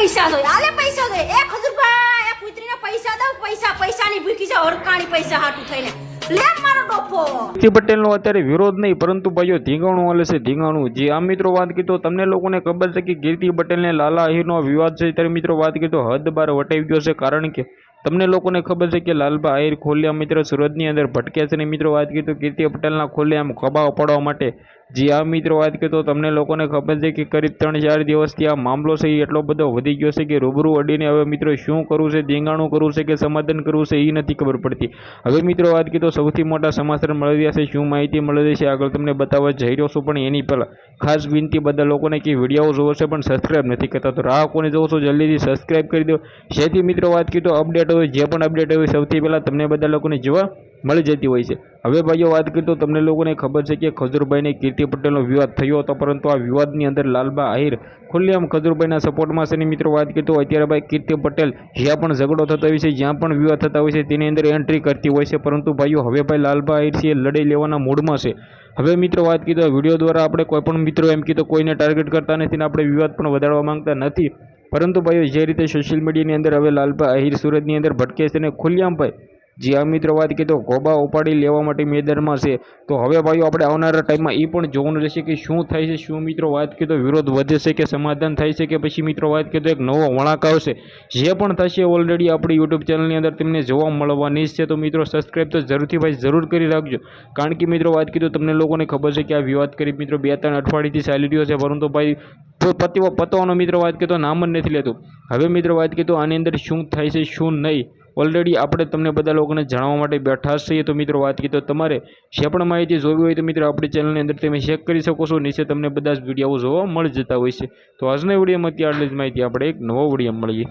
પૈસા દો આલે પૈસા દો એ ખજુરભાઈ એ કુતરીને પૈસા દો પૈસાની ભૂખી છે હરકાણી પૈસા હાટું થઈને લે મારો ડોફો કીર્તિ પટેલનો અત્યારે વિરોધ નહીં પરંતુ ભાઈઓ ધીંગાણું હાલે છે ધીંગાણું જે આ મિત્રો વાત કીધો તમને લોકોને ખબર છે કે કીર્તિ પટેલને લાલા આહિરનો વિવાદ છે ત્યારે મિત્રો વાત કીધો હદ બાર વટાવી ગયો છે કારણ કે તમને લોકોને ખબર છે કે લાલબા આહિર ખોલ્યા મિત્રો સુરતની અંદર ભટક્યા છે ને મિત્રો વાત કીધું કીર્તિ પટેલના ખોલ્યા આમ ખભા ઉપાડવા માટે જે આ મિત્રો વાત કીધો તમને લોકોને ખબર છે કે કરીબ 3-4 દિવસથી આ મામલો છે એ એટલો બધો વધી ગયો છે કે રૂબરૂ અડીને હવે મિત્રો શું કરવું છે ધીંગાણું કરવું છે કે સમાધાન કરવું છે એ નથી ખબર પડતી હવે મિત્રો વાત કીધો સૌથી મોટા સમાચાર મળી રહ્યા છે શું માહિતી મળી રહી છે આગળ તમને બતાવવા જઈ રહ્યો છું પણ એની પહેલાં ખાસ વિનંતી બધા લોકોને કે વિડીયો જોવો છે પણ સબસ્ક્રાઈબ નથી કરતા તો રાહ કોને જોવો છો જલ્દીથી સબસ્ક્રાઈબ કરી દો જેથી મિત્રો વાત કીધો અપડેટ હોય જે પણ અપડેટ હોય સૌથી પહેલાં તમને બધા લોકોને જોવા મળી જતી હોય છે હવે ભાઈઓ વાત કરીએ તો તમને લોકોને ખબર છે કે ખજૂરભાઈને કીર્તિ પટેલનો વિવાદ થયો હતો પરંતુ આ વિવાદની અંદર લાલબા આહિર ખુલ્લેઆમ ખજૂરભાઈના સપોર્ટમાં છે ને મિત્રો વાત કરીએ તો અત્યારે ભાઈ કીર્તિ પટેલ જ્યાં પણ ઝઘડો થતો હોય છે જ્યાં પણ વિવાદ થતા હોય છે તેની અંદર એન્ટ્રી કરતી હોય છે પરંતુ ભાઈઓ હવે ભાઈ લાલબા આહિર છે એ લડાઈ લેવાના મૂડમાં છે હવે મિત્રો વાત કીધો વિડીયો દ્વારા આપણે કોઈ પણ મિત્રો એમ કીધું કોઈને ટાર્ગેટ કરતા નથી ને આપણે વિવાદ પણ વધારવા માંગતા નથી પરંતુ ભાઈઓ જે રીતે સોશિયલ મીડિયાની અંદર હવે લાલબા આહિર સુરતની અંદર ભટકે છે ને ખુલ્લેઆમ ભાઈ જે આ મિત્રો વાત કીધો ગોબા ઉપાડી લેવા માટે મેદાનમાં છે તો હવે ભાઈઓ આપણે આવનારા ટાઈમમાં એ પણ જોવાનું રહેશે કે શું થાય છે શું મિત્રો વાત કીધો વિરોધ વધે છે કે સમાધાન થાય છે કે પછી મિત્રો વાત કીધો એક નવો વળાંક આવશે જે પણ થશે ઓલરેડી આપણી યુટ્યુબ ચેનલની અંદર તમને જોવા મળવાની છે તો મિત્રો સબસ્ક્રાઈબ તો જરૂરથી ભાઈ જરૂર કરી રાખજો કારણ કે મિત્રો વાત કીધો તમને લોકોને ખબર છે કે આ વિવાદ કરી મિત્રો 2-3 અઠવાડિયાથી ચાલી રહ્યો છે પરંતુ ભાઈ પતવાનો મિત્રો વાત કીધો નામ જ નથી લેતું હવે મિત્રો વાત કીધો આની અંદર શું થાય છે શું નહીં ઓલરેડી આપણે તમને બધા લોકોને જણાવવા માટે બેઠા છીએ તો મિત્રો વાત કીધો તમારે જે પણ માહિતી જોવી હોય તો મિત્રો આપણી ચેનલની અંદર તમે ચેક કરી શકો છો નીચે તમને બધા જ વિડીયો જોવા મળી જતા હોય છે તો આજના વિડીયોમાં આટલી જ માહિતી આપણે એક નવો વિડીયો મળીએ